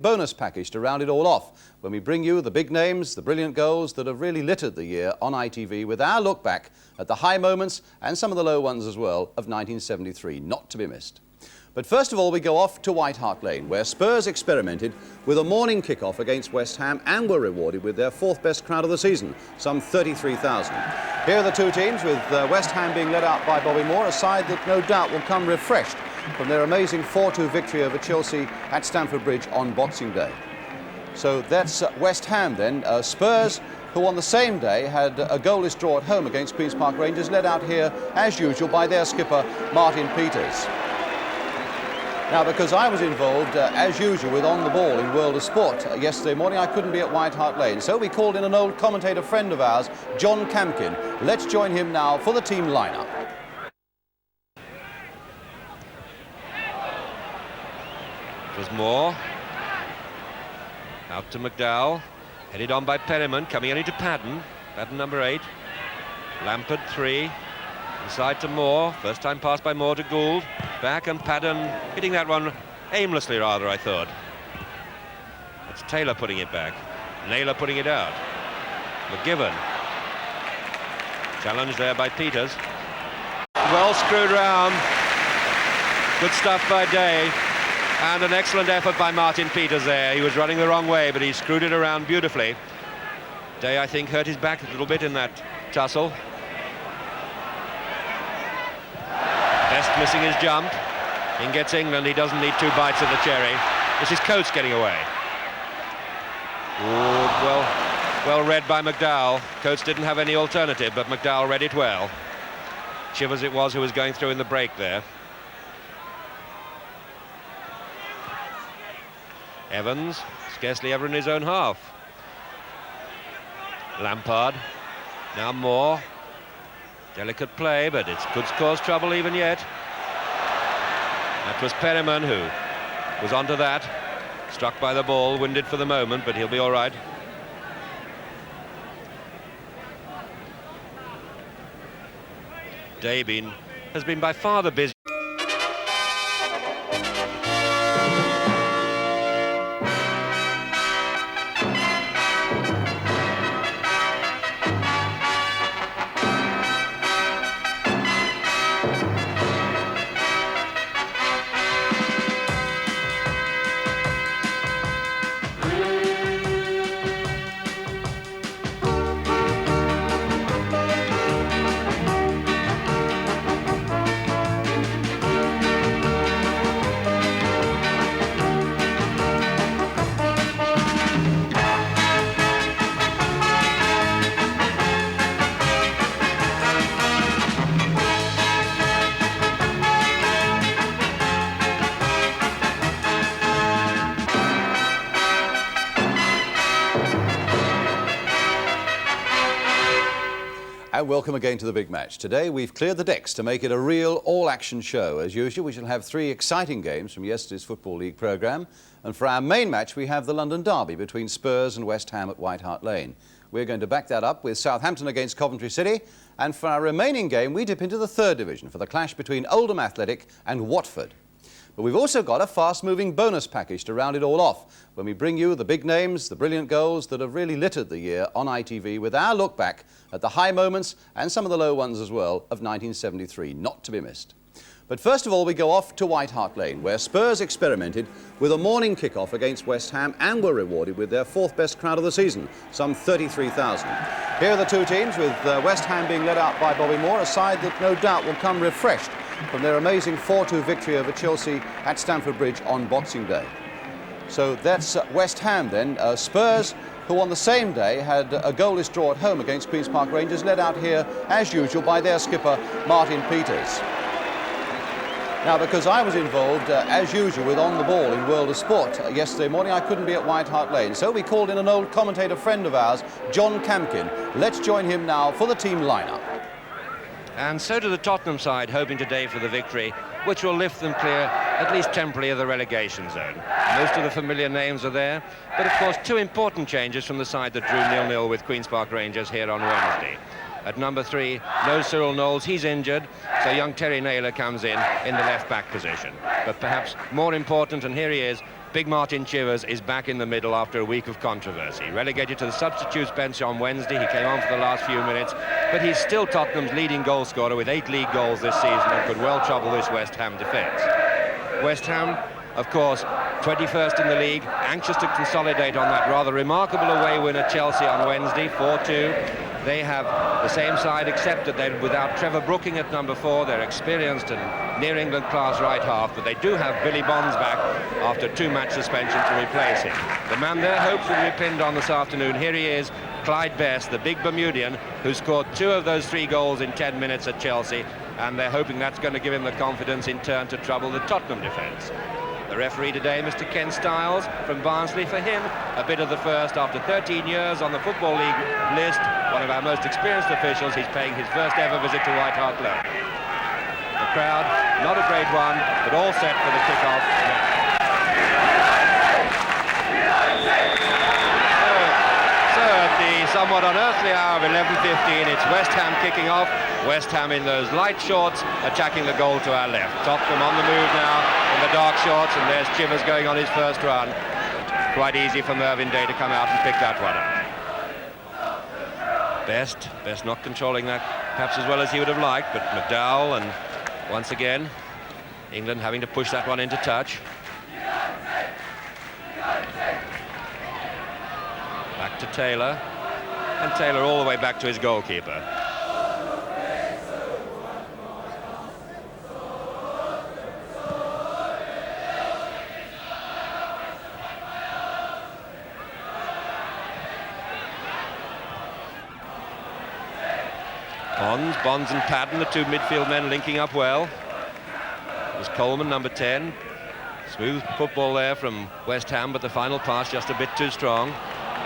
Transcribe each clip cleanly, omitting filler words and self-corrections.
Bonus package to round it all off when we bring you the big names, the brilliant goals that have really littered the year on ITV with our look back at the high moments and some of the low ones as well of 1973, not to be missed. But first of all, we go off to White Hart Lane, where Spurs experimented with a morning kick-off against West Ham and were rewarded with their fourth best crowd of the season, some 33,000. Here are the two teams, with West Ham being led out by Bobby Moore, a side that no doubt will come refreshed from their amazing 4-2 victory over Chelsea at Stamford Bridge on Boxing Day. So that's West Ham then. Spurs, who on the same day had a goalless draw at home against Queen's Park Rangers, led out here, as usual, by their skipper, Martin Peters. Now, because I was involved, as usual, with On the Ball in World of Sport yesterday morning, I couldn't be at White Hart Lane. So we called in an old commentator friend of ours, John Campkin. Let's join him now for the team lineup. It was Moore. Out to McDowell. Headed on by Perryman, coming in into Padden. Padden number 8. Lampard 3. Inside to Moore. First time pass by Moore to Gould. Back, and Padden hitting that one aimlessly, rather, I thought. That's Taylor putting it back. Naylor putting it out. McGivern. Challenge there by Peters. Well screwed round. Good stuff by Day. And an excellent effort by Martin Peters there. He was running the wrong way, but he screwed it around beautifully. Day, I think, hurt his back a little bit in that tussle. Best missing his jump. In gets England. He doesn't need 2 bites of the cherry. This is Coates getting away. Ooh, well read by McDowell. Coates didn't have any alternative, but McDowell read it well. Chivers it was who was going through in the break there. Evans, scarcely ever in his own half. Lampard, now Moore. Delicate play, but it could cause trouble even yet. That was Perryman who was onto that. Struck by the ball, winded for the moment, but he'll be all right. Day has been by far the busiest. And welcome again to the big match. Today we've cleared the decks to make it a real all-action show. As usual, we shall have 3 exciting games from yesterday's Football League programme. And for our main match, we have the London derby between Spurs and West Ham at White Hart Lane. We're going to back that up with Southampton against Coventry City. And for our remaining game, we dip into the 3rd division for the clash between Oldham Athletic and Watford. But we've also got a fast-moving bonus package to round it all off when we bring you the big names, the brilliant goals that have really littered the year on ITV with our look back at the high moments and some of the low ones as well of 1973, not to be missed. But first of all, we go off to White Hart Lane, where Spurs experimented with a morning kick-off against West Ham and were rewarded with their 4th best crowd of the season, some 33,000. Here are the two teams, with West Ham being led out by Bobby Moore, a side that no doubt will come refreshed from their amazing 4-2 victory over Chelsea at Stamford Bridge on Boxing Day. So that's West Ham then. Spurs, who on the same day had a goalless draw at home against Queen's Park Rangers, led out here, as usual, by their skipper, Martin Peters. Now, because I was involved, as usual, with On the Ball in World of Sport yesterday morning, I couldn't be at White Hart Lane. So we called in an old commentator friend of ours, John Campkin. Let's join him now for the team lineup. And so to the Tottenham side, hoping today for the victory, which will lift them clear, at least temporarily, of the relegation zone. Most of the familiar names are there, but of course 2 important changes from the side that drew 0-0 with Queen's Park Rangers here on Wednesday. At number 3, no Cyril Knowles, he's injured, so young Terry Naylor comes in the left-back position. But perhaps more important, and here he is, Big Martin Chivers is back in the middle after a week of controversy. Relegated to the substitutes bench on Wednesday. He came on for the last few minutes, but he's still Tottenham's leading goal scorer with 8 league goals this season and could well trouble this West Ham defence. West Ham, of course, 21st in the league, anxious to consolidate on that rather remarkable away win at Chelsea on Wednesday, 4-2. They have the same side, except that they're without Trevor Brooking at number 4. They're experienced and near England class right half, but they do have Billy Bonds back after 2-match suspension to replace him. The man their hopes will be pinned on this afternoon. Here he is, Clyde Best, the big Bermudian, who scored 2 of those 3 goals in 10 minutes at Chelsea, and they're hoping that's going to give him the confidence in turn to trouble the Tottenham defence. The referee today, Mr. Ken Stiles from Barnsley. For him, a bit of the first after 13 years on the Football League list. One of our most experienced officials. He's paying his first ever visit to White Hart Lane. The crowd, not a great one, but all set for the kick-off now. So at the somewhat unearthly hour of 11:15, it's West Ham kicking off. West Ham in those light shorts, attacking the goal to our left. Tottenham on the move now in the dark shorts, and there's Chivers going on his first run. Quite easy for Mervyn Day to come out and pick that one up. Best not controlling that perhaps as well as he would have liked, but McDowell, and once again England having to push that one into touch. Back to Taylor, and Taylor all the way back to his goalkeeper. Bonds and Padden, the 2 midfield men, linking up well. There's Coleman, number 10. Smooth football there from West Ham, but the final pass just a bit too strong.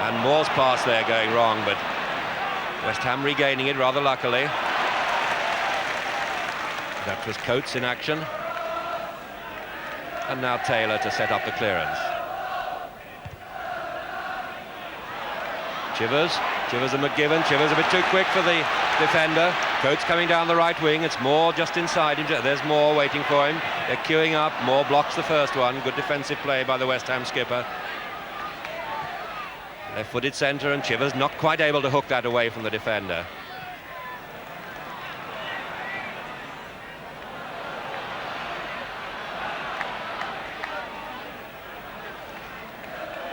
And Moore's pass there going wrong, but West Ham regaining it rather luckily. That was Coates in action. And now Taylor to set up the clearance. Chivers and McGivern. Chivers a bit too quick for the defender. Coates coming down the right wing. It's Moore just inside him. There's Moore waiting for him. They're queuing up. Moore blocks the first one. Good defensive play by the West Ham skipper. Left-footed centre, and Chivers not quite able to hook that away from the defender.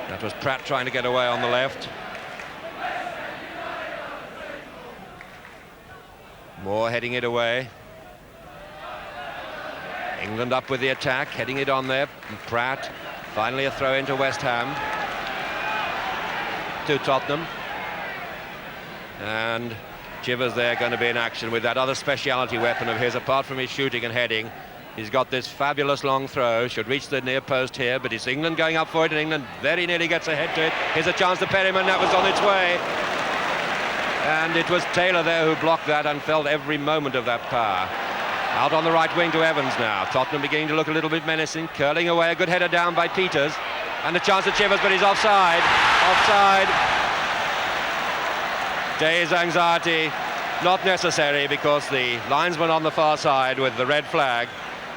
That was Pratt trying to get away on the left. Moore heading it away. England up with the attack, heading it on there. And Pratt, finally a throw into West Ham. To Tottenham. And Chivers there going to be in action with that other speciality weapon of his, apart from his shooting and heading. He's got this fabulous long throw, should reach the near post here, but it's England going up for it, and England very nearly gets ahead to it. Here's a chance to Perryman, that was on its way. And it was Taylor there who blocked that and felt every moment of that power. Out on the right wing to Evans now. Tottenham beginning to look a little bit menacing, curling away, a good header down by Peters. And a chance to Chivers, but he's offside. Offside. Day's anxiety not necessary, because the linesman on the far side with the red flag,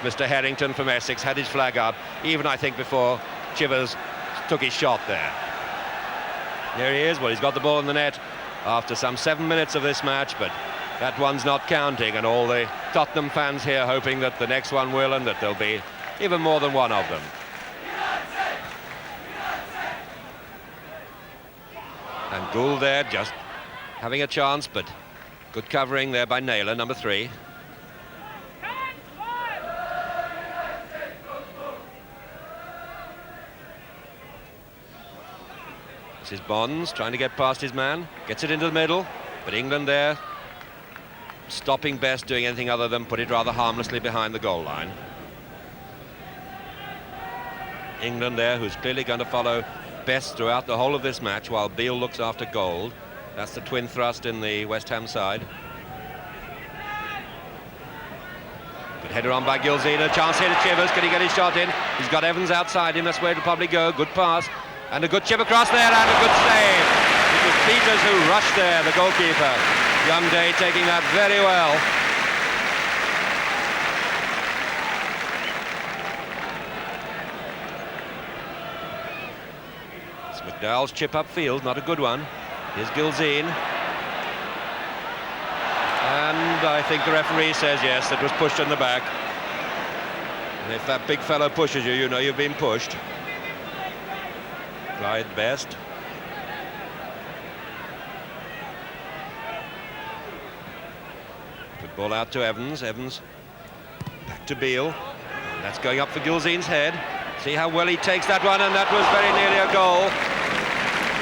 Mr. Harrington from Essex, had his flag up, even I think before Chivers took his shot there. There he is. Well, he's got the ball in the net after some 7 minutes of this match, but that one's not counting, and all the Tottenham fans here hoping that the next one will, and that there'll be even more than one of them. And Gould there just having a chance, but good covering there by Naylor, number 3. This is Bonds trying to get past his man, gets it into the middle, but England there stopping Best doing anything other than put it rather harmlessly behind the goal line. England there, who's clearly going to follow Best throughout the whole of this match, while Beale looks after Gold. That's the twin thrust in the West Ham side. Good header on by Gilzina, chance here to Chivers, can he get his shot in? He's got Evans outside him, that's where it'll probably go. Good pass, and a good chip across there, and a good save. It was Peters who rushed there, the goalkeeper. Young Day taking that very well. It's McDowell's chip upfield, not a good one. Here's Gilzean. And I think the referee says yes, it was pushed in the back. And if that big fellow pushes you, you know you've been pushed. Clyde Best. Good ball out to Evans. Evans back to Beale. And that's going up for Gilzean's head. See how well he takes that one, and that was very nearly a goal.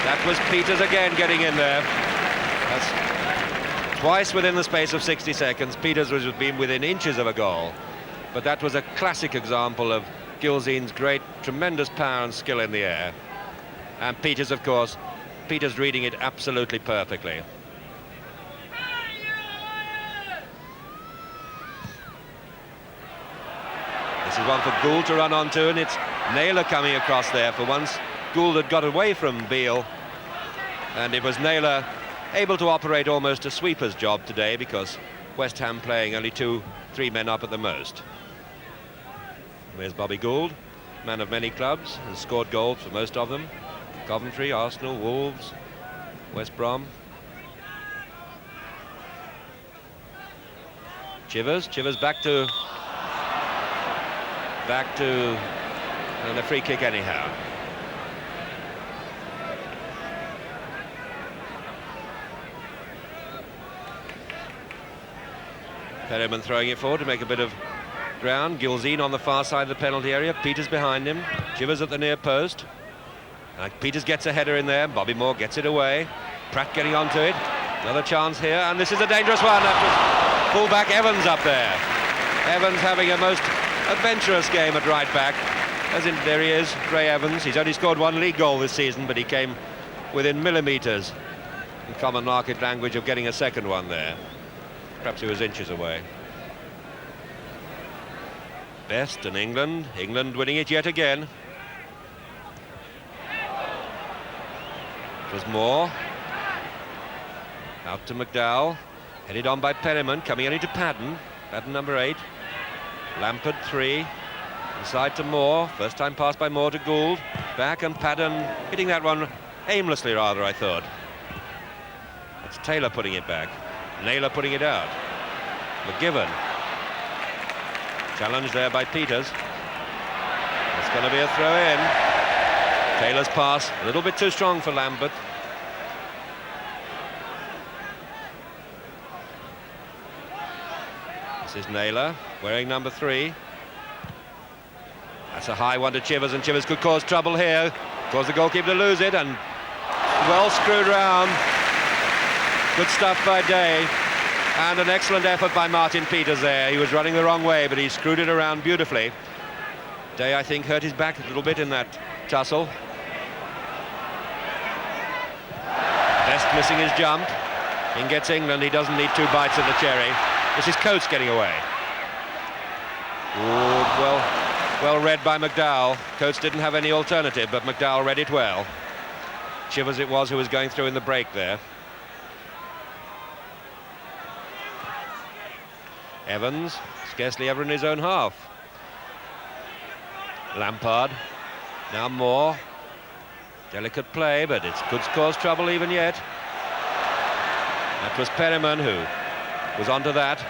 That was Peters again getting in there. That's twice within the space of 60 seconds. Peters was been within inches of a goal. But that was a classic example of Gilzean's great, tremendous power and skill in the air. And Peters, of course, Peters reading it absolutely perfectly. This is one for Gould to run onto, and it's Naylor coming across there. For once, Gould had got away from Beale, and it was Naylor able to operate almost a sweeper's job today, because West Ham playing only 2-3 men up at the most. There's Bobby Gould, man of many clubs, has scored goals for most of them. Coventry, Arsenal, Wolves, West Brom. Chivers back to and a free kick anyhow. Perryman throwing it forward to make a bit of ground. Gilzean on the far side of the penalty area. Peters behind him. Chivers at the near post. Peters gets a header in there. Bobby Moore gets it away. Pratt getting onto it. Another chance here, and this is a dangerous one. That was full-back Evans up there. Evans having a most adventurous game at right back. As in, there he is, Ray Evans. He's only scored 1 league goal this season, but he came within millimetres, in common market language, of getting a second one there. Perhaps he was inches away. Best and England winning it yet again. It was Moore. Out to McDowell. Headed on by Perryman, coming only to Padden. Padden number 8. Lampard 3. Inside to Moore. First time pass by Moore to Gould. Back, and Padden hitting that one aimlessly, rather, I thought. That's Taylor putting it back. Naylor putting it out. McGivern. Challenge there by Peters. It's going to be a throw in. Taylor's pass a little bit too strong for Lambert. This is Naylor wearing number 3. That's a high one to Chivers, and Chivers could cause trouble here, cause the goalkeeper to lose it, and well screwed round. Good stuff by Day, and an excellent effort by Martin Peters there. He was running the wrong way, but he screwed it around beautifully. Day, I think, hurt his back a little bit in that tussle. Best missing his jump. In gets England. He doesn't need 2 bites of the cherry. This is Coates getting away. Ooh, well read by McDowell. Coates didn't have any alternative, but McDowell read it well. Chivers it was who was going through in the break there. Evans, scarcely ever in his own half. Lampard, now Moore. Delicate play, but it could cause trouble even yet. That was Perryman who was onto that.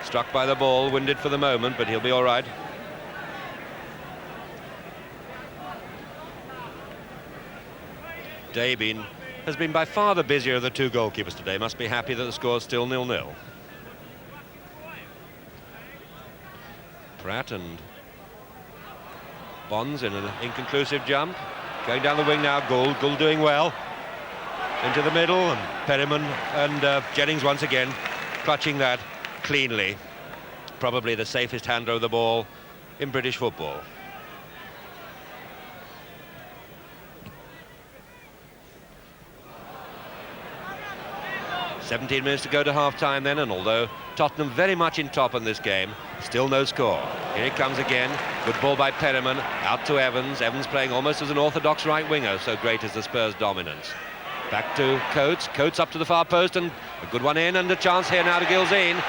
Struck by the ball, winded for the moment, but he'll be all right. Day has been by far the busier of the 2 goalkeepers today. Must be happy that the score's still 0-0. Pratt and Bonds in an inconclusive jump. Going down the wing now, Gould doing well. Into the middle, and Perryman and Jennings once again clutching that cleanly. Probably the safest hander of the ball in British football. "17 minutes to go to half-time then, and although Tottenham very much in top in this game, still no score. Here it comes again. Good ball by Perryman, out to Evans. Evans playing almost as an orthodox right winger, so great is the Spurs' dominance. Back to Coates. Coates up to the far post, and a good one in, and a chance here now to Gilzean.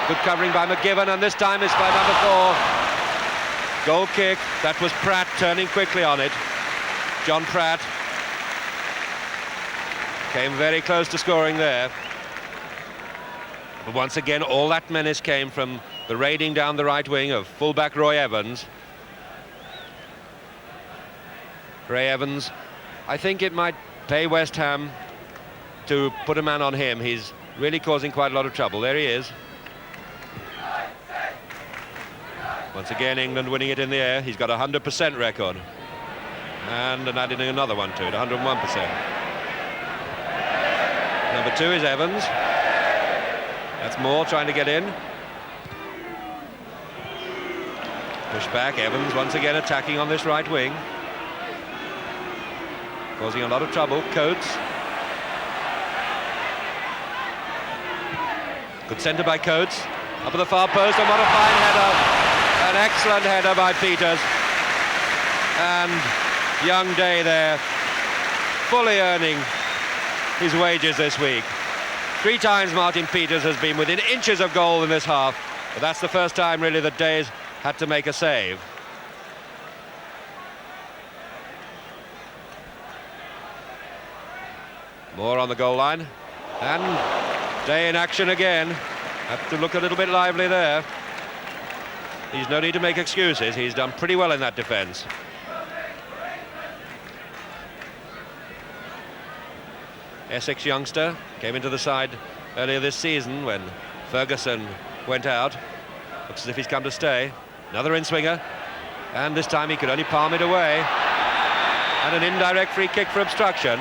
Good covering by McGivern, and this time it's by number 4. Goal kick. That was Pratt turning quickly on it. John Pratt Came very close to scoring there. But once again, all that menace came from the raiding down the right wing of fullback Roy Evans. Ray Evans, I think it might pay West Ham to put a man on him. He's really causing quite a lot of trouble. There he is. Once again, England winning it in the air. He's got a 100% record. And adding another one to it, 101%. Number 2 is Evans. That's Moore trying to get in. Push back, Evans once again attacking on this right wing. Causing a lot of trouble. Coates. Good centre by Coates. Up at the far post, and what a fine header. An excellent header by Peters. And young Day there, fully earning his wages this week. 3 times Martin Peters has been within inches of goal in this half, but that's the first time really that Day's had to make a save. Moore on the goal line, and Day in action again. Have to look a little bit lively there. There's no need to make excuses. He's done pretty well in that defence. Essex youngster came into the side earlier this season when Ferguson went out. Looks as if he's come to stay. Another in-swinger, and this time he could only palm it away. And an indirect free kick for obstruction.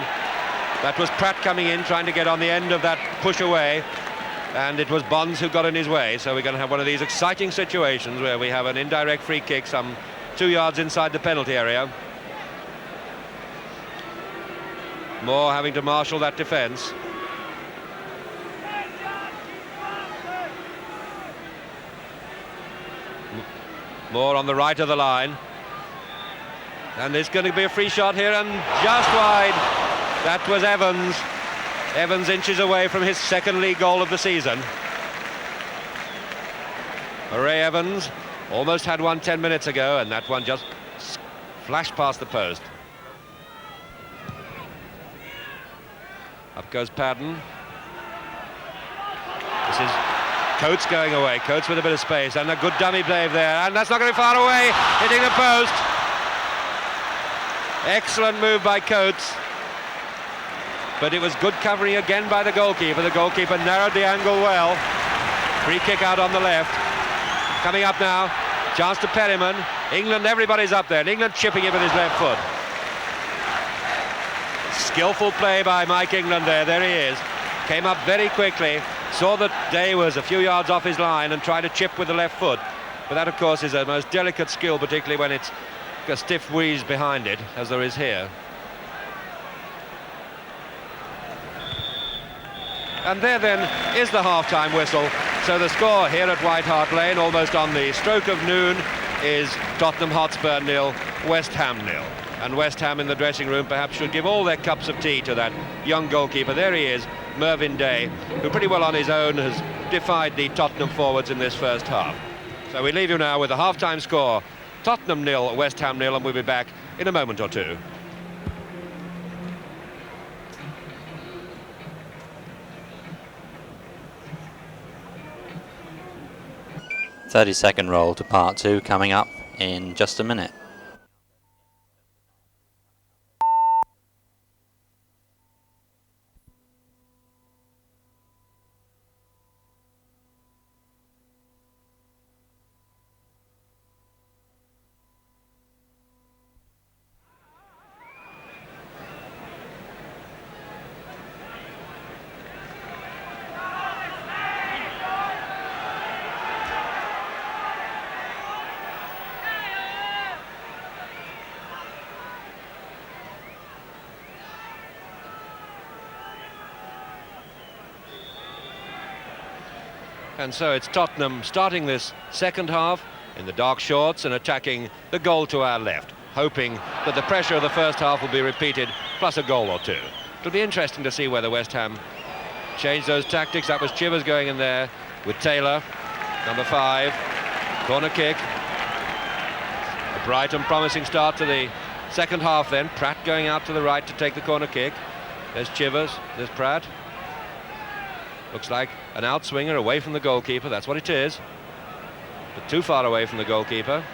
That was Pratt coming in, trying to get on the end of that push away, and it was Bonds who got in his way. So we're going to have one of these exciting situations where we have an indirect free kick some 2 yards inside the penalty area. Moore having to marshal that defence. Moore on the right of the line. And there's going to be a free shot here, and just wide. That was Evans. Evans inches away from his second league goal of the season. Ray Evans almost had one 10 minutes ago, and that one just flashed past the post. Up goes Padden. This is Coates going away. Coates with a bit of space, and a good dummy play there, and that's not going to be far away, hitting the post. Excellent move by Coates, but it was good covering again by the goalkeeper. The goalkeeper narrowed the angle well. Free kick out on the left. Coming up now, chance to Perryman. England, everybody's up there, and England chipping it with his left foot. Skillful play by Mike England there. There he is. Came up very quickly, saw that Day was a few yards off his line and tried to chip with the left foot. But that, of course, is a most delicate skill, particularly when it's a stiff wheeze behind it, as there is here. And there then is the half-time whistle. So the score here at White Hart Lane, almost on the stroke of noon, is Tottenham Hotspur 0, West Ham 0. And West Ham in the dressing room perhaps should give all their cups of tea to that young goalkeeper. There he is, Mervyn Day, who pretty well on his own has defied the Tottenham forwards in this first half. So we leave you now with the half-time score, Tottenham 0, West Ham 0, and we'll be back in a moment or two. 30-second roll to part 2 coming up in just a minute. And so it's Tottenham starting this second half in the dark shorts and attacking the goal to our left, hoping that the pressure of the first half will be repeated, plus a goal or two. It'll be interesting to see whether West Ham change those tactics. That was Chivers going in there with Taylor, number 5, corner kick. A bright and promising start to the second half then. Pratt going out to the right to take the corner kick. There's Chivers, there's Pratt. Looks like an outswinger away from the goalkeeper, that's what it is. But too far away from the goalkeeper.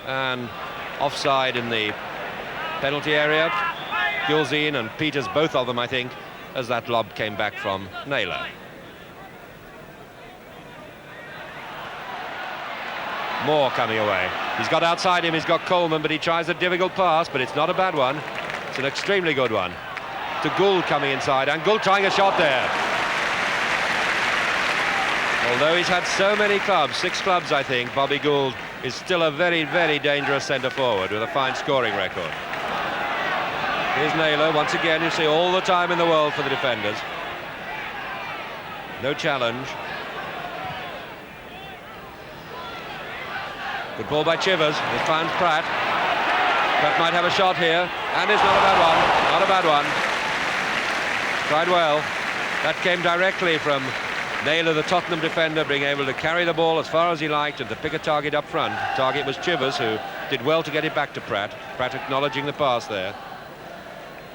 And offside in the penalty area. Gilzean and Peters, both of them, I think, as that lob came back from Naylor. Moore coming away. He's got outside him, he's got Coleman, but he tries a difficult pass, but it's not a bad one. It's an extremely good one. To Gould coming inside, and Gould trying a shot there. Although he's had so many clubs, 6 clubs I think, Bobby Gould is still a very, very dangerous centre-forward with a fine scoring record. Here's Naylor, once again, you see all the time in the world for the defenders. No challenge. Good ball by Chivers, he finds Pratt. Pratt might have a shot here, and it's not a bad one, not a bad one. Tried well. That came directly from Naylor, the Tottenham defender, being able to carry the ball as far as he liked and to pick a target up front. The target was Chivers, who did well to get it back to Pratt. Pratt acknowledging the pass there.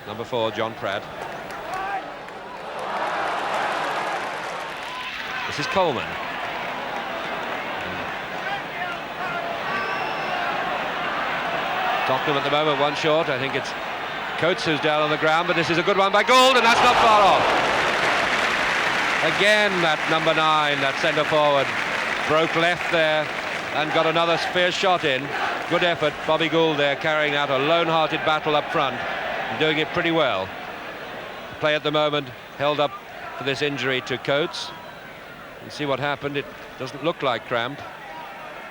Number 4, John Pratt. This is Coleman. Tottenham at the moment, one short. I think it's Coates who's down on the ground, but this is a good one by Gould, and that's not far off. Again, that number 9, that centre forward, broke left there and got another fierce shot in. Good effort, Bobby Gould there carrying out a lone-hearted battle up front and doing it pretty well. The play at the moment held up for this injury to Coates. You see what happened. It doesn't look like cramp.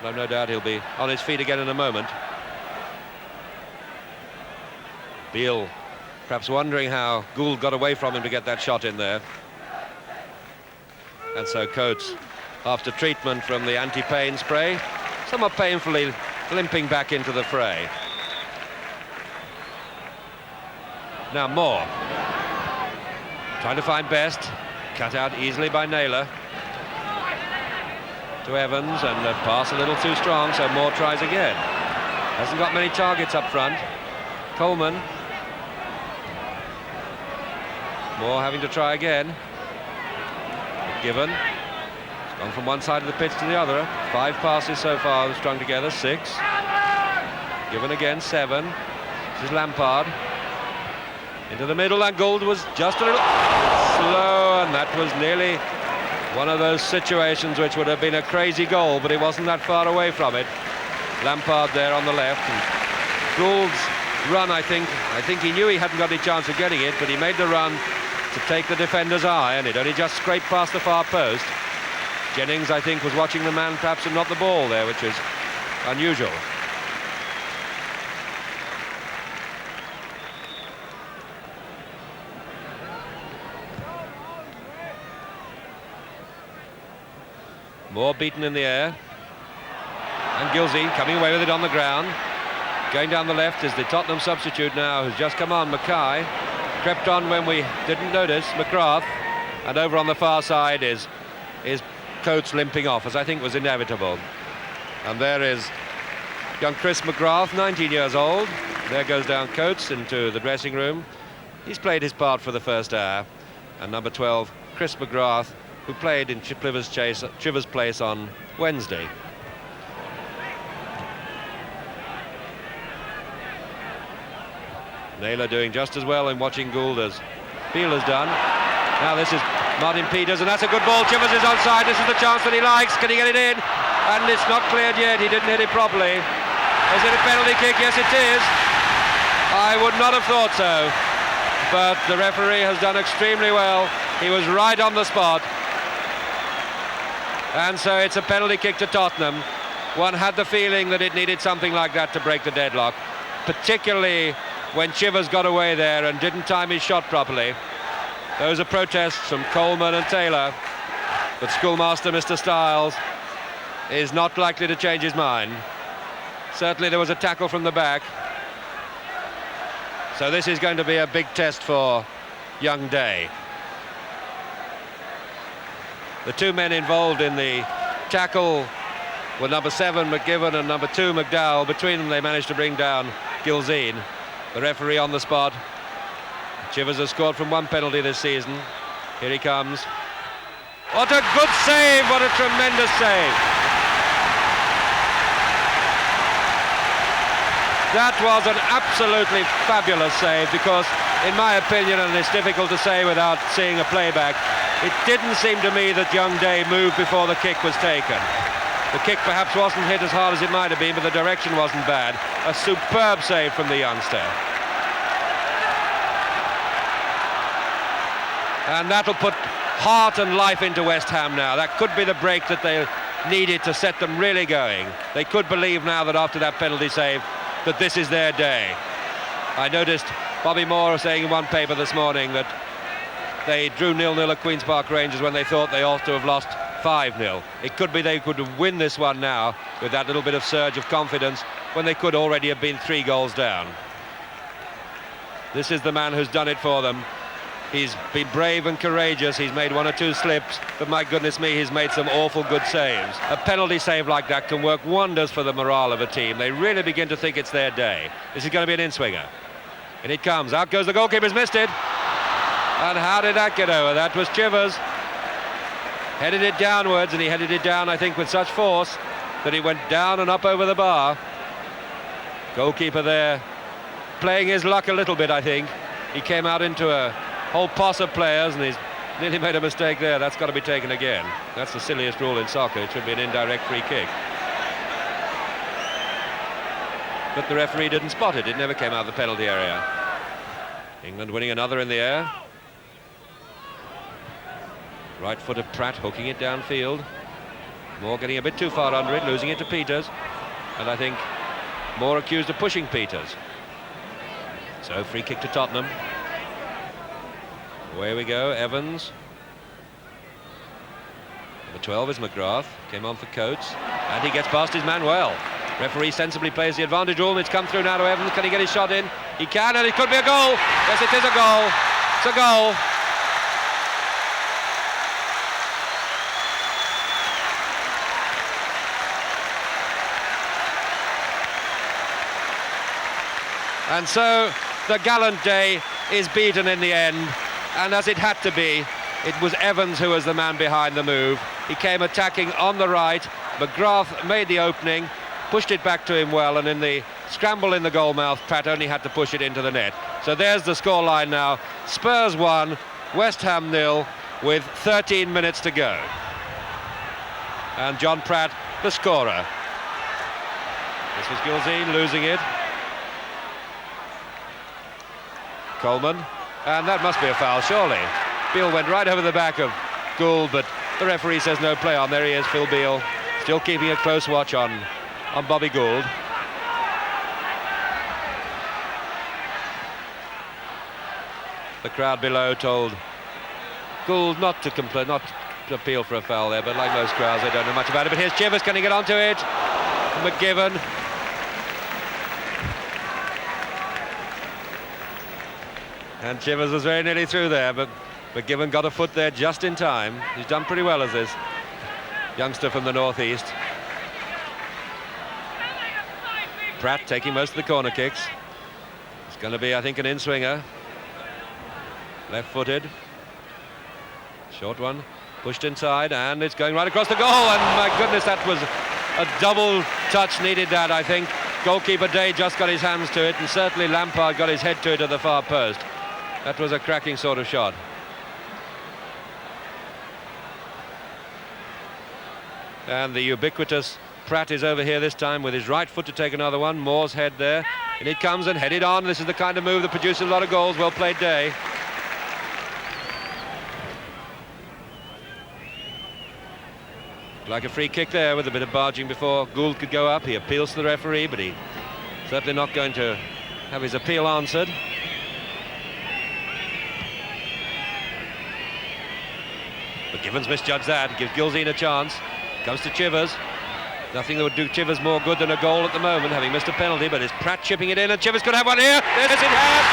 I've no doubt he'll be on his feet again in a moment. Beale perhaps wondering how Gould got away from him to get that shot in there. And so Coates, after treatment from the anti-pain spray, somewhat painfully limping back into the fray. Now Moore, trying to find Best, cut out easily by Naylor. To Evans, and the pass a little too strong, so Moore tries again. Hasn't got many targets up front. Coleman. Moore having to try again. Given. It's gone from one side of the pitch to the other. 5 passes so far strung together, 6. Given again, 7. This is Lampard. Into the middle, and Gould was just a little slow, and that was nearly one of those situations which would have been a crazy goal, but it wasn't that far away from it. Lampard there on the left, and Gould's run, I think he knew he hadn't got any chance of getting it, but he made the run to take the defender's eye, and it only just scraped past the far post. Jennings, I think, was watching the man perhaps and not the ball there, which is unusual. Moore beaten in the air, and Gilzean coming away with it on the ground. Going down the left is the Tottenham substitute now, who's just come on, Mackay. Crept on when we didn't notice, McGrath, and over on the far side is Coates limping off, as I think was inevitable. And there is young Chris McGrath, 19 years old. There goes down Coates into the dressing room. He's played his part for the first hour. And number 12, Chris McGrath, who played in Chivers Place on Wednesday. Naylor doing just as well in watching Gould as Beale has done. Now this is Martin Peters, and that's a good ball. Chivers is onside. This is the chance that he likes. Can he get it in? And it's not cleared yet. He didn't hit it properly. Is it a penalty kick? Yes, it is. I would not have thought so, but the referee has done extremely well. He was right on the spot. And so it's a penalty kick to Tottenham. One had the feeling that it needed something like that to break the deadlock, particularly when Chivers got away there and didn't time his shot properly. Those are protests from Coleman and Taylor, but schoolmaster Mr. Stiles is not likely to change his mind. Certainly there was a tackle from the back. So this is going to be a big test for young Day. The 2 men involved in the tackle were number 7, McGiven, and number 2, McDowell. Between them, they managed to bring down Gilzean. The referee on the spot Chivers has scored from one penalty this season. Here he comes. What a good save, what a tremendous save. That was an absolutely fabulous save because, in my opinion, and it's difficult to say without seeing a playback, it didn't seem to me that young Day moved before the kick was taken. The kick perhaps wasn't hit as hard as it might have been, but the direction wasn't bad. A superb save from the youngster. And that'll put heart and life into West Ham now. That could be the break that they needed to set them really going. They could believe now that after that penalty save that this is their day. I noticed Bobby Moore saying in one paper this morning that they drew 0-0 at Queen's Park Rangers when they thought they ought to have lost 5-0. It could be they could win this one now with that little bit of surge of confidence when they could already have been 3 goals down. This is the man who's done it for them. He's been brave and courageous. He's made 1 or 2 slips, but my goodness me, he's made some awful good saves. A penalty save like that can work wonders for the morale of a team. They really begin to think it's their day. This is going to be an in-swinger. And it comes. Out goes the goalkeeper's missed it. And how did that get over? That was Chivers. Headed it downwards, and he headed it down, I think, with such force that he went down and up over the bar. Goalkeeper there playing his luck a little bit, I think. He came out into a whole posse of players and he's nearly made a mistake there. That's got to be taken again. That's the silliest rule in soccer. It should be an indirect free kick. But the referee didn't spot it. It never came out of the penalty area. England winning another in the air. Right foot of Pratt hooking it downfield. Moore getting a bit too far under it, losing it to Peters. And I think Moore accused of pushing Peters. So free kick to Tottenham. Away we go, Evans. Number 12 is McGrath, came on for Coates, and he gets past his man well. Referee sensibly plays the advantage rule, and it's come through now to Evans. Can he get his shot in? He can, and it could be a goal. Yes, it is a goal. It's a goal. And so the gallant Day is beaten in the end. And as it had to be, it was Evans who was the man behind the move. He came attacking on the right. McGrath made the opening, pushed it back to him well, and in the scramble in the goal mouth, Pratt only had to push it into the net. So there's the scoreline now. Spurs 1, West Ham 0, with 13 minutes to go. And John Pratt, the scorer. This was Gilzean losing it. Coleman. And that must be a foul, surely. Beale went right over the back of Gould, but the referee says no play on. There he is, Phil Beale, still keeping a close watch on Bobby Gould. The crowd below told Gould not to complain, not to appeal for a foul there, but like most crowds, they don't know much about it. But here's Chivers, can he get onto it? McGivern. And Chivers was very nearly through there, but McGivern got a foot there just in time. He's done pretty well as this youngster from the northeast. Pratt taking most of the corner kicks. It's going to be, I think, an in-swinger. Left-footed. Short one. Pushed inside, and it's going right across the goal. And my goodness, that was a double touch needed that, I think. Goalkeeper Day just got his hands to it, and certainly Lampard got his head to it at the far post. That was a cracking sort of shot. And the ubiquitous Pratt is over here this time with his right foot to take another one. Moore's head there. And it comes and headed on. This is the kind of move that produces a lot of goals. Well played, Day. Like a free kick there with a bit of barging before Gould could go up. He appeals to the referee, but he's certainly not going to have his appeal answered. But Givens misjudged that. He gives Gilzean a chance. Comes to Chivers. Nothing that would do Chivers more good than a goal at the moment, having missed a penalty, but it's Pratt chipping it in, and Chivers could have one here. Yes, it has.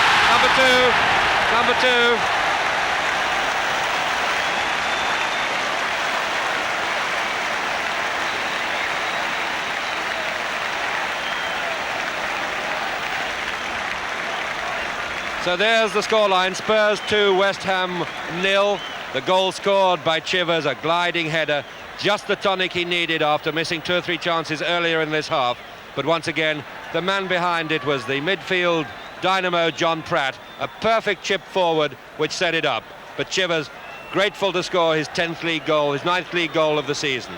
Number two. So there's the scoreline. Spurs 2, West Ham 0. The goal scored by Chivers, a gliding header, just the tonic he needed after missing 2 or 3 chances earlier in this half. But once again, the man behind it was the midfield dynamo John Pratt, a perfect chip forward which set it up. But Chivers grateful to score his 10th league goal, his 9th league goal of the season.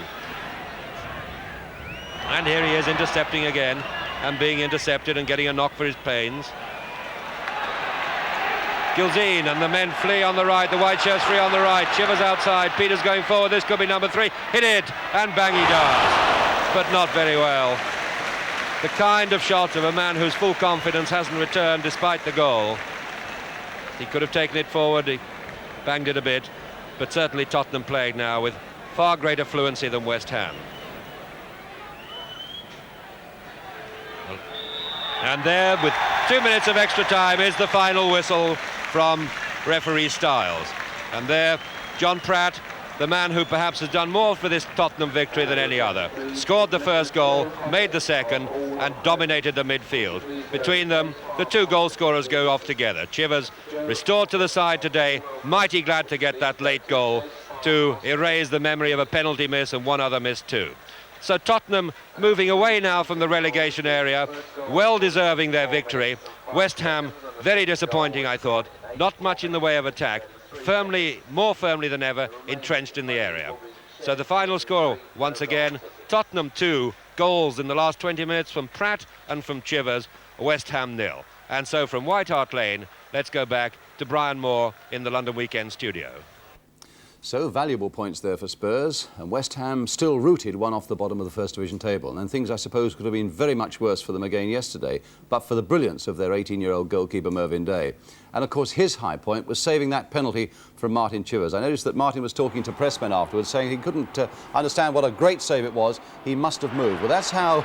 And here he is intercepting again, and being intercepted and getting a knock for his pains. Gilzine and the men flee on the right, the white shirts free on the right, Chivers outside, Peters going forward, this could be number 3, hit it, and bang he does, but not very well. The kind of shot of a man whose full confidence hasn't returned despite the goal. He could have taken it forward, he banged it a bit, but certainly Tottenham played now with far greater fluency than West Ham. And there, with 2 minutes of extra time, is the final whistle from referee Stiles. And there, John Pratt, the man who perhaps has done more for this Tottenham victory than any other, scored the first goal, made the second, and dominated the midfield. Between them, the 2 goal scorers go off together. Chivers restored to the side today, mighty glad to get that late goal to erase the memory of a penalty miss and 1 other miss too. So Tottenham moving away now from the relegation area, well deserving their victory. West Ham, very disappointing, I thought. Not much in the way of attack, more firmly than ever, entrenched in the area. So the final score, once again, Tottenham 2, goals in the last 20 minutes from Pratt and from Chivers, West Ham 0. And so from White Hart Lane, let's go back to Brian Moore in the London Weekend studio. So valuable points there for Spurs, and West Ham still rooted 1 off the bottom of the First Division table, and things I suppose could have been very much worse for them again yesterday, but for the brilliance of their 18-year-old goalkeeper Mervyn Day. And of course his high point was saving that penalty from Martin Chivers. I noticed that Martin was talking to pressmen afterwards, saying he couldn't understand what a great save it was. He must have moved. Well, that's how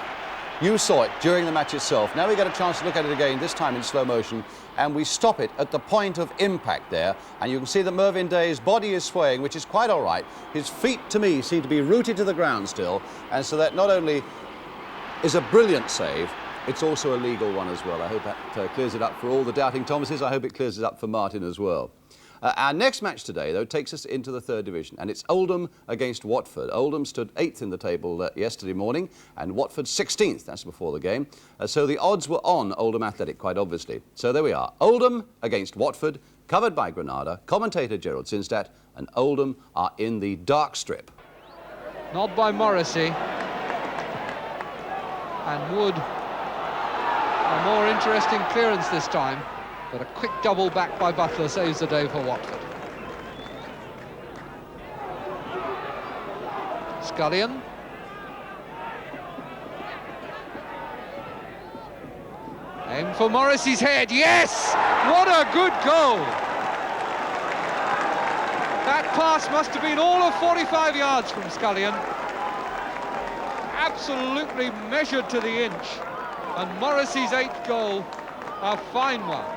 you saw it during the match itself. Now we get a chance to look at it again, this time in slow motion, and we stop it at the point of impact there, and you can see that Mervyn Day's body is swaying, which is quite all right. His feet, to me, seem to be rooted to the ground still, and so that not only is a brilliant save, it's also a legal one as well. I hope that clears it up for all the doubting Thomases. I hope it clears it up for Martin as well. Our next match today, though, takes us into the 3rd Division, and it's Oldham against Watford. Oldham stood 8th in the table yesterday morning, and Watford 16th, that's before the game. So the odds were on Oldham Athletic, quite obviously. So there we are, Oldham against Watford, covered by Granada, commentator Gerald Sinstadt, and Oldham are in the dark strip. Nod by Morrissey, and Wood, a more interesting clearance this time. But a quick double back by Butler saves the day for Watford. Scullion. Aim for Morrissey's head. Yes! What a good goal! That pass must have been all of 45 yards from Scullion. Absolutely measured to the inch. And Morrissey's 8th goal, a fine one.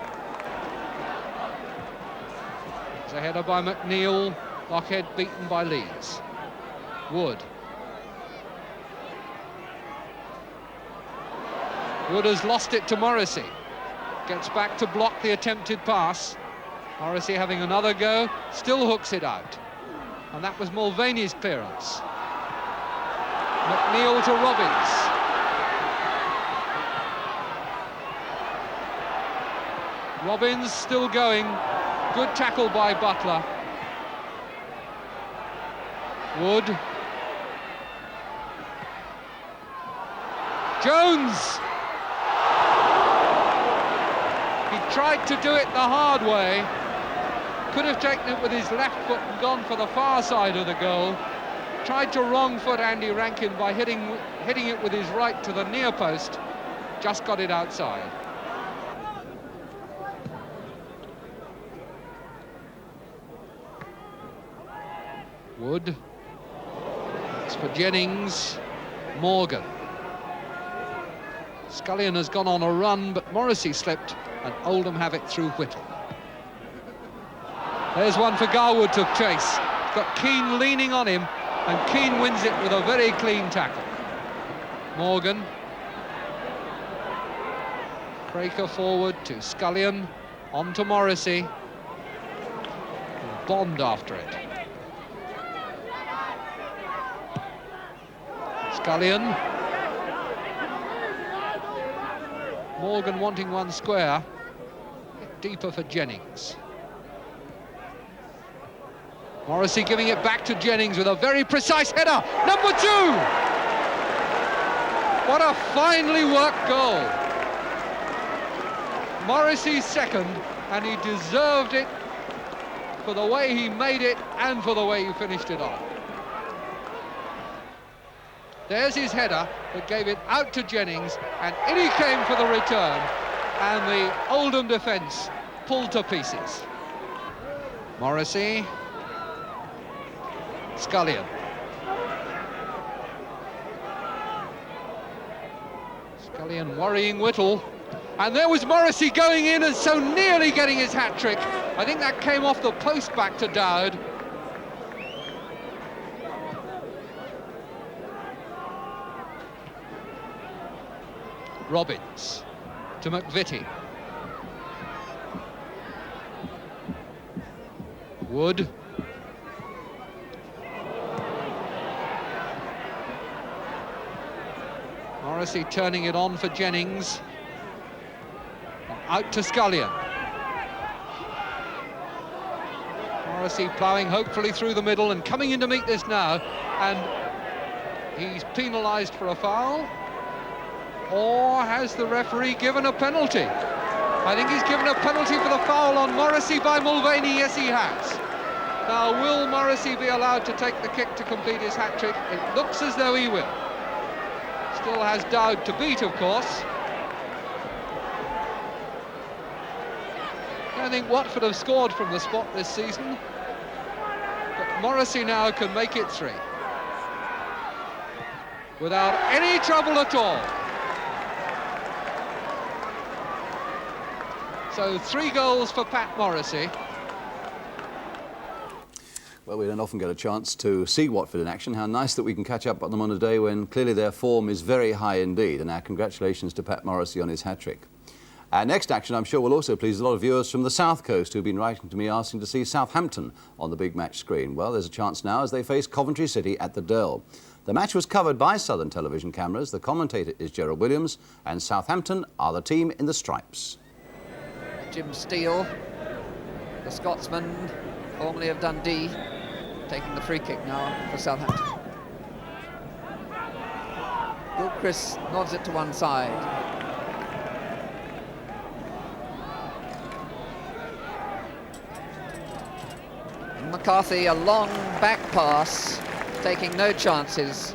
A header by McNeil, Lockhead beaten by Leeds. Wood. Wood has lost it to Morrissey. Gets back to block the attempted pass. Morrissey having another go, still hooks it out. And that was Mulvaney's clearance. McNeil to Robbins. Robbins still going. Good tackle by Butler. Wood. Jones! He tried to do it the hard way. Could have taken it with his left foot and gone for the far side of the goal. Tried to wrong foot Andy Rankin by hitting it with his right to the near post. Just got it outside. Wood. It's for Jennings. Morgan. Scullion has gone on a run, but Morrissey slipped, and Oldham have it through Whittle. There's one for Garwood to chase. Got Keane leaning on him, and Keane wins it with a very clean tackle. Morgan. Craker forward to Scullion. On to Morrissey. Bond after it. Scullion. Morgan wanting one square. Deeper for Jennings. Morrissey giving it back to Jennings with a very precise header. Number 2! What a finely worked goal. Morrissey's second, and he deserved it for the way he made it and for the way he finished it off. There's his header that gave it out to Jennings, and in he came for the return, and the Oldham defence pulled to pieces. Morrissey. Scullion. Scullion worrying Whittle. And there was Morrissey going in and so nearly getting his hat-trick. I think that came off the post back to Dowd. Robbins to McVitie. Wood. Morrissey turning it on for Jennings. Out to Scullion. Morrissey ploughing hopefully through the middle and coming in to meet this now. And he's penalised for a foul. Or has the referee given a penalty? I think he's given a penalty for the foul on Morrissey by Mulvaney. Yes, he has. Now, will Morrissey be allowed to take the kick to complete his hat-trick? It looks as though he will. Still has Dowd to beat, of course. I don't think Watford have scored from the spot this season. But Morrissey now can make it 3. Without any trouble at all. So 3 goals for Pat Morrissey. Well, we don't often get a chance to see Watford in action. How nice that we can catch up on them on a day when clearly their form is very high indeed. And our congratulations to Pat Morrissey on his hat-trick. Our next action, I'm sure, will also please a lot of viewers from the South Coast who've been writing to me asking to see Southampton on the big match screen. Well, there's a chance now as they face Coventry City at the Dell. The match was covered by Southern television cameras. The commentator is Gerald Williams, and Southampton are the team in the stripes. Jim Steele, the Scotsman, formerly of Dundee, taking the free kick now for Southampton. Gilchrist nods it to one side. McCarthy, a long back pass, taking no chances.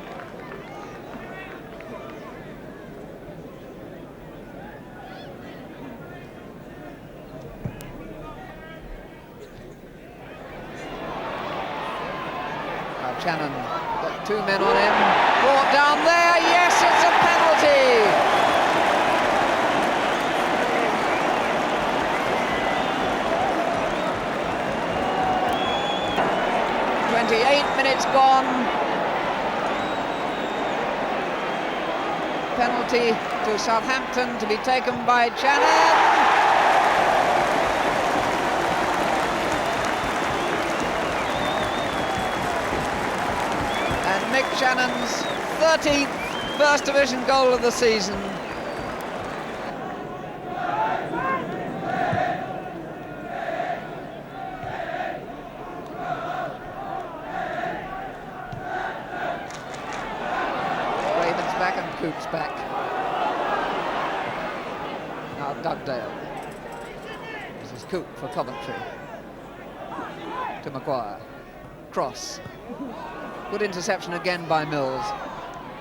Shannon got 2 men on him, brought down there, yes, it's a penalty! Minutes gone. Penalty to Southampton to be taken by Shannon. Mick Shannon's 13th First Division goal of the season. Ravens back and Coops back. Now Dugdale. This is Coop for Coventry. To Maguire. Cross. Good interception again by Mills.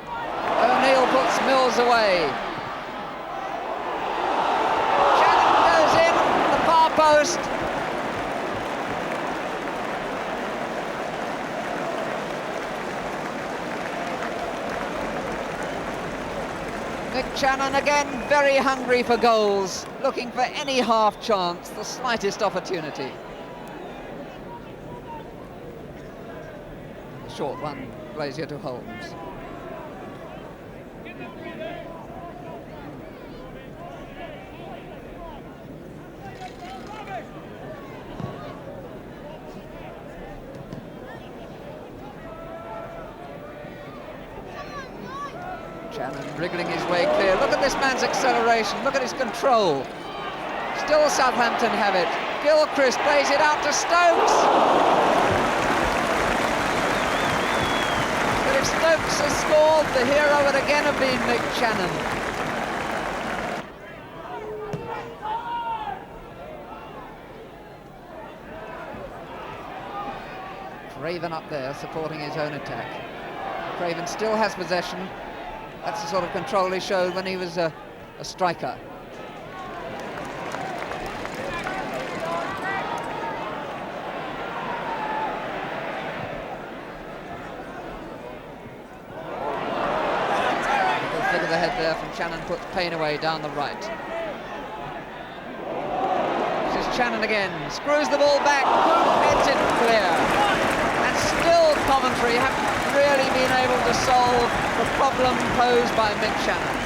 O'Neill puts Mills away. Shannon goes in, the far post. Mick Shannon again very hungry for goals, looking for any half chance, the slightest opportunity. Short one, Glazier to Holmes. Shannon wriggling his way clear. Look at this man's acceleration. Look at his control. Still Southampton have it. Gilchrist plays it out to Stokes. But if Stokes has scored, the hero would again have been Mick Shannon. Craven up there supporting his own attack. Craven still has possession. That's the sort of control he showed when he was a striker. Little flick of the head there from Shannon, puts Payne away down the right. This is Shannon again, screws the ball back, heads it clear. Still Coventry haven't really been able to solve the problem posed by Mick Shannon.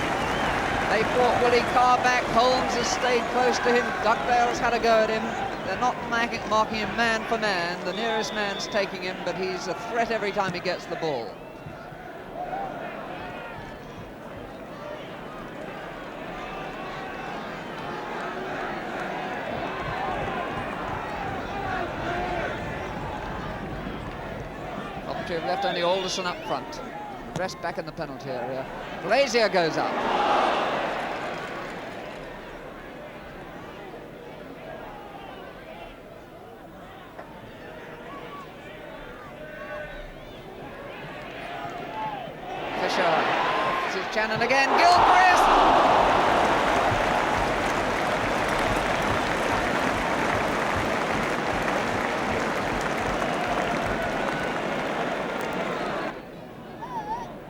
They fought Willie Carr back, Holmes has stayed close to him, Dugdale's had a go at him. They're not marking him man for man, the nearest man's taking him, but he's a threat every time he gets the ball. Have left only Alderson up front. Rest back in the penalty area. Glazier goes up. Fisher. This is Shannon again. Gilchrist!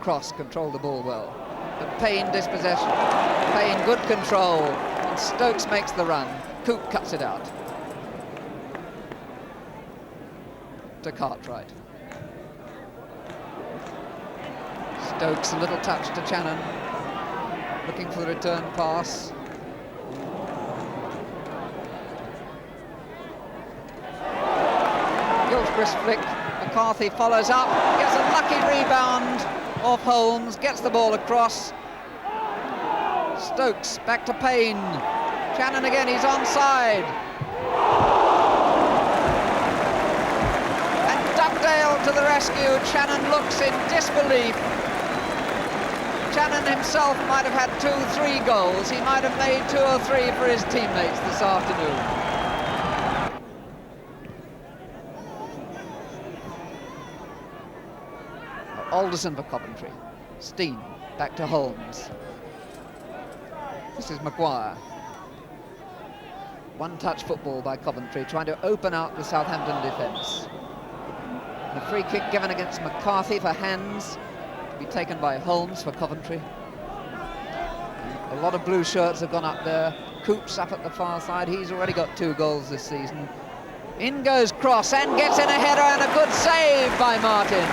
Cross controlled the ball well, but Payne dispossession. Payne good control, and Stokes makes the run. Coop cuts it out to Cartwright. Stokes a little touch to Shannon, looking for the return pass. Gilchrist flick. McCarthy follows up, gets a lucky rebound off Holmes, gets the ball across. Stokes back to Payne. Shannon again, he's onside. And Dugdale to the rescue. Shannon looks in disbelief. Shannon himself might have had 2-3 goals. He might have made 2 or 3 for his teammates this afternoon. Alderson for Coventry. Steen back to Holmes. This is Maguire. One-touch football by Coventry, trying to open out the Southampton defence. The free kick given against McCarthy for hands, to be taken by Holmes for Coventry. A lot of blue shirts have gone up there. Coop's up at the far side. He's already got 2 goals this season. In goes Cross and gets in a header, and a good save by Martin.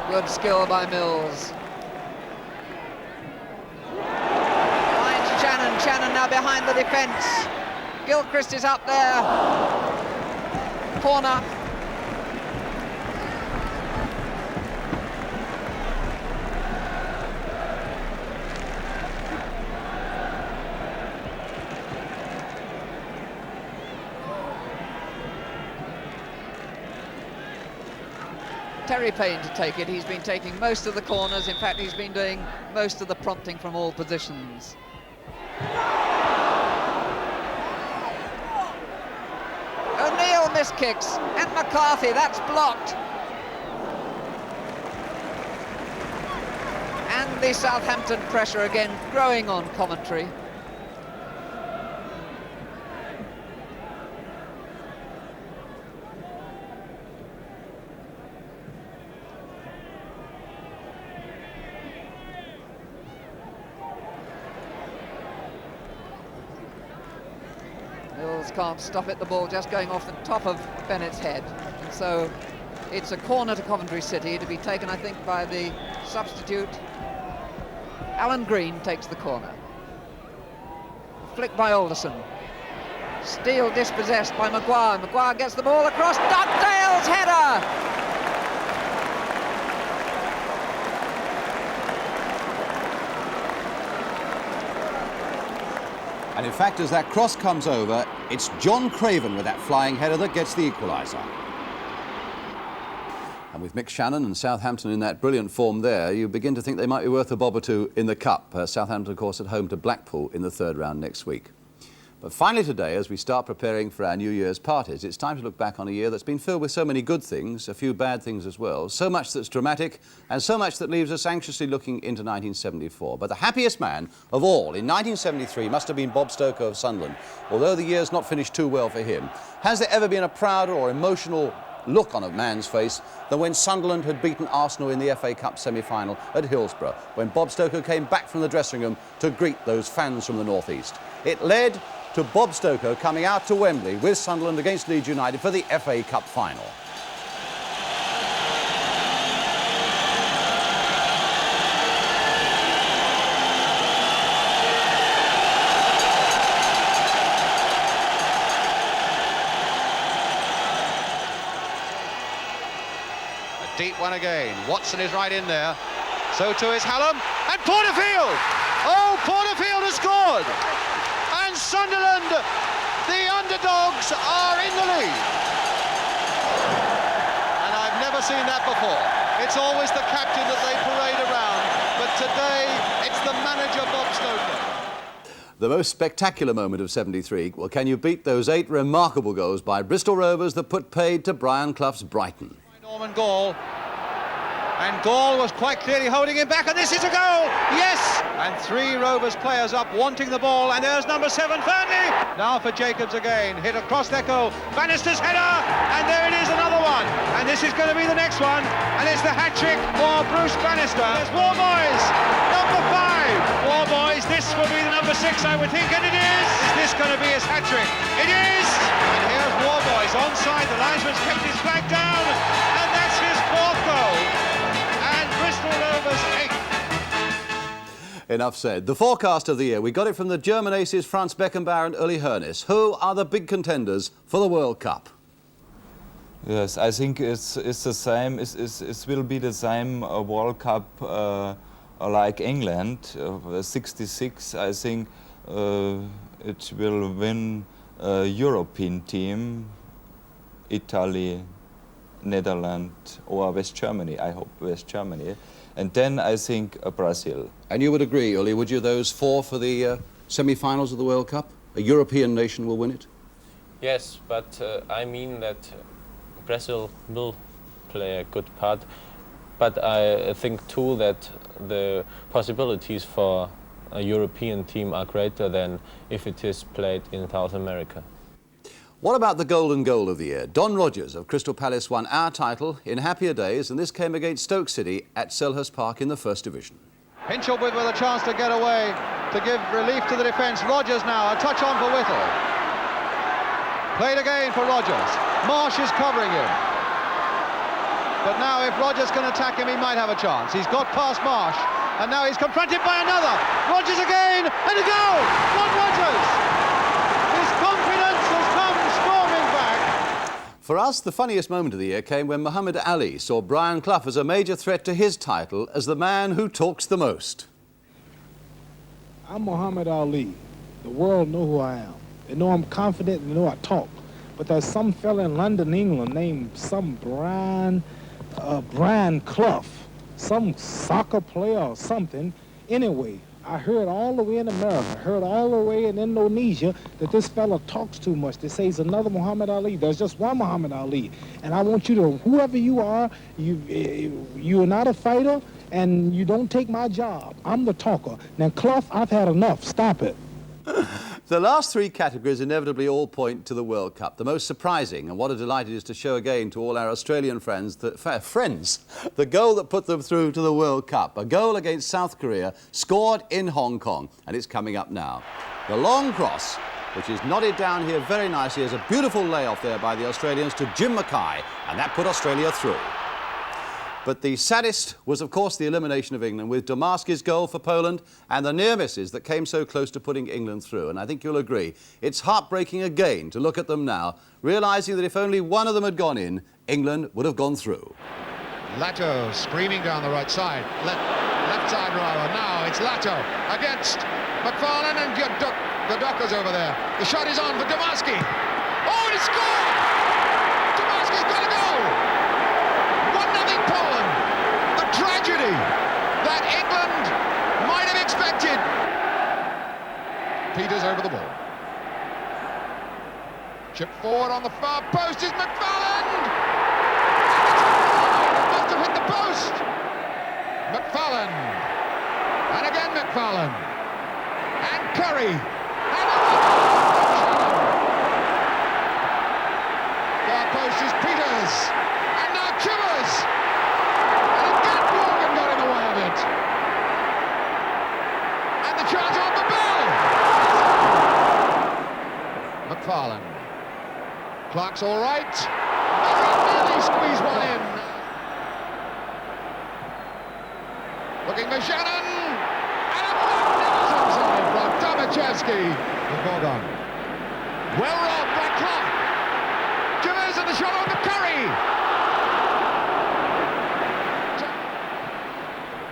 Good skill by Mills. Finds Shannon. Shannon now behind the defence. Gilchrist is up there. Corner. Terry Payne to take it. He's been taking most of the corners. In fact, he's been doing most of the prompting from all positions. O'Neill miskicks, and McCarthy, that's blocked. And the Southampton pressure again growing on Coventry. Mills can't stop it, the ball just going off the top of Bennett's head. So it's a corner to Coventry City to be taken, I think, by the substitute. Alan Green takes the corner. Flick by Alderson. Steele dispossessed by Maguire. Maguire gets the ball across. Dugdale's header! And in fact, as that cross comes over, it's John Craven with that flying header that gets the equaliser. And with Mick Shannon and Southampton in that brilliant form there, you begin to think they might be worth a bob or two in the Cup. Southampton, of course, at home to Blackpool in the third round next week. But finally today, as we start preparing for our New Year's parties, it's time to look back on a year that's been filled with so many good things, a few bad things as well, so much that's dramatic and so much that leaves us anxiously looking into 1974. But the happiest man of all in 1973 must have been Bob Stoker of Sunderland, although the year's not finished too well for him. Has there ever been a prouder or emotional look on a man's face than when Sunderland had beaten Arsenal in the FA Cup semi-final at Hillsborough, when Bob Stoker came back from the dressing room to greet those fans from the North East? It led to Bob Stoker coming out to Wembley with Sunderland against Leeds United for the FA Cup final. A deep one again. Watson is right in there. So too is Hallam. And Porterfield! Oh, Porterfield has scored! And Sunderland, the underdogs, are in the lead. And I've never seen that before. It's always the captain that they parade around, but today it's the manager, Bob Stoker. The most spectacular moment of 73, well, can you beat those 8 remarkable goals by Bristol Rovers that put paid to Brian Clough's Brighton? Norman Gall. And Gall was quite clearly holding him back, and this is a goal! Yes! And 3 Rovers players up wanting the ball, and there's number 7, Burnley! Now for Jacobs again, hit across their goal. Bannister's header, and there it is, another one. And this is going to be the next one, and it's the hat-trick for Bruce Bannister. There's Warboys, number 5. Warboys, this will be the number 6, I would think, and it is! Is this going to be his hat-trick? It is! And here's Warboys onside, the linesman's kept his flag down, and that's his 4th goal. Enough said. The forecast of the year. We got it from the German aces Franz Beckenbauer and Uli Hoeneß. Who are the big contenders for the World Cup? Yes, I think it's the same. It will be the same World Cup like England, 66. I think it will win a European team, Italy, Netherlands or West Germany. I hope West Germany. And then I think Brazil. And you would agree, Uli, would you, those 4 for the semi-finals of the World Cup? A European nation will win it? Yes, but I mean that Brazil will play a good part. But I think too that the possibilities for a European team are greater than if it is played in South America. What about the golden goal of the year? Don Rogers of Crystal Palace won our title in happier days, and this came against Stoke City at Selhurst Park in the First Division. Hinchelwood with a chance to get away, to give relief to the defence. Rogers now, a touch on for Whittle. Played again for Rogers. Marsh is covering him. But now if Rogers can attack him, he might have a chance. He's got past Marsh, and now he's confronted by another. Rogers again, and a goal! Ron Rogers! His confidence has come storming back. For us, the funniest moment of the year came when Muhammad Ali saw Brian Clough as a major threat to his title as the man who talks the most. I'm Muhammad Ali. The world know who I am. They know I'm confident, they know I talk. But there's some fella in London, England, named some Brian Clough, some soccer player or something. Anyway, I heard all the way in America, heard all the way in Indonesia that this fella talks too much. They say he's another Muhammad Ali. There's just one Muhammad Ali. And I want you to, whoever you are, you're not a fighter and you don't take my job. I'm the talker. Now, Clough, I've had enough. Stop it. The last 3 categories inevitably all point to the World Cup. The most surprising, and what a delight it is to show again to all our Australian friends, the goal that put them through to the World Cup. A goal against South Korea, scored in Hong Kong, and it's coming up now. The long cross, which is nodded down here very nicely as a beautiful layoff there by the Australians to Jim Mackay, and that put Australia through. But the saddest was, of course, the elimination of England with Domarski's goal for Poland and the near misses that came so close to putting England through. And I think you'll agree, it's heartbreaking again to look at them now, realising that if only one of them had gone in, England would have gone through. Lato screaming down the right side. Left side rather. Now it's Lato against McFarlane, and the Dockers over there. The shot is on for Domarski. Oh, and he scored! Domarski's got a goal! 1-0 Poland. The tragedy that England might have expected. Peters over the ball. Chip forward on the far post is McFarlane. Must have hit the post. McFarlane. And again McFarlane. And Curry. And far post is Peters. And now Chivers. And again Morgan got in the way of it. And the charge on the bell. McFarlane. Clark's all right. Nearly squeezed one in. Looking for Shannon. And a magnificent save from Tomaszewski. The ball gone. Well robbed by Clark. Chivers and the shot on to Curry.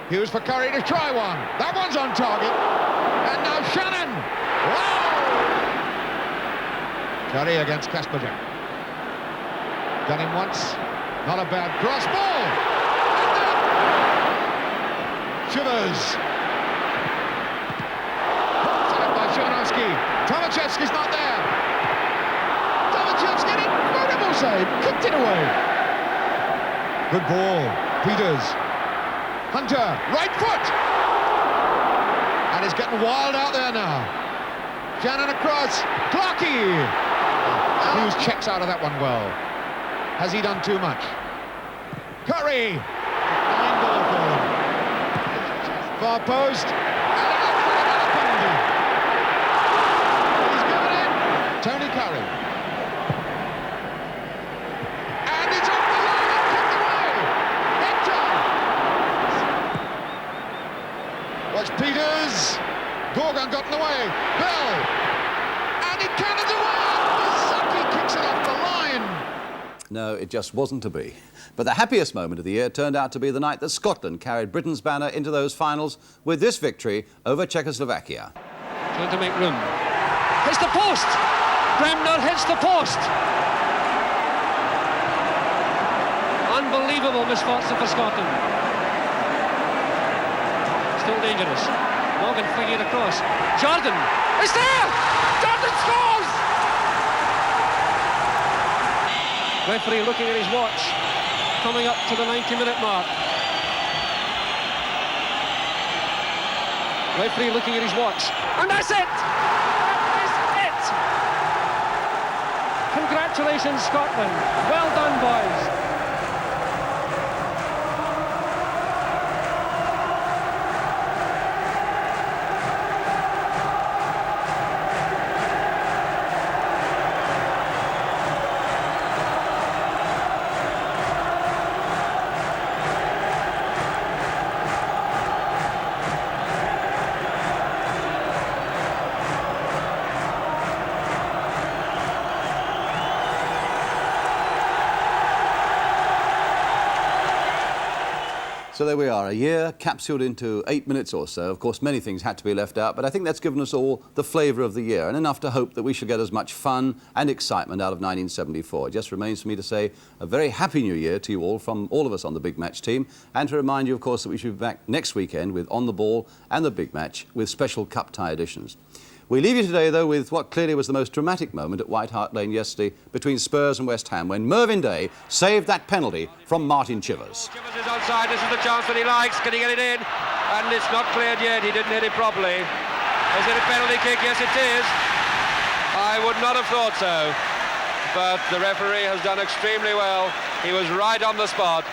Hughes for Curry to try one. That one's on target. And now Shannon. Wow! Curry against Kasperjak. Done him once. Not a bad cross ball. Chivers. Side by Szymanowski. Tomaszewski's not there. Tomaszewski, an incredible save. Kicked it away. Good ball. Peters. Hunter. Right foot. And he's getting wild out there now. Shannon across. Clarkey. Hughes checks out of that one well. Has he done too much? Curry! Fine ball for him. Far post. And another penalty. He's given it. Tony Curry. And it's off the line and kicked away. Hector. Watch Peters. Gorgon got in the way. Bell. And he cannons away. Saki kicks it off the line. No, it just wasn't to be. But the happiest moment of the year turned out to be the night that Scotland carried Britain's banner into those finals with this victory over Czechoslovakia. Trying to make room. Hits the post! Bremner hits the post! Unbelievable misfortune for Scotland. Still dangerous. Morgan flinging it across. Jordan! It's there! Jordan scores! Referee looking at his watch, coming up to the 90-minute mark. Referee looking at his watch, and that's it! That is it! Congratulations, Scotland. Well done, boys. So there we are, a year capsuled into 8 minutes or so. Of course, many things had to be left out, but I think that's given us all the flavour of the year and enough to hope that we shall get as much fun and excitement out of 1974. It just remains for me to say a very happy new year to you all from all of us on the Big Match team, and to remind you, of course, that we should be back next weekend with On the Ball and the Big Match with special cup tie editions. We leave you today, though, with what clearly was the most dramatic moment at White Hart Lane yesterday between Spurs and West Ham, when Mervyn Day saved that penalty from Martin Chivers. Chivers is outside. This is the chance that he likes. Can he get it in? And it's not cleared yet. He didn't hit it properly. Is it a penalty kick? Yes, it is. I would not have thought so. But the referee has done extremely well. He was right on the spot.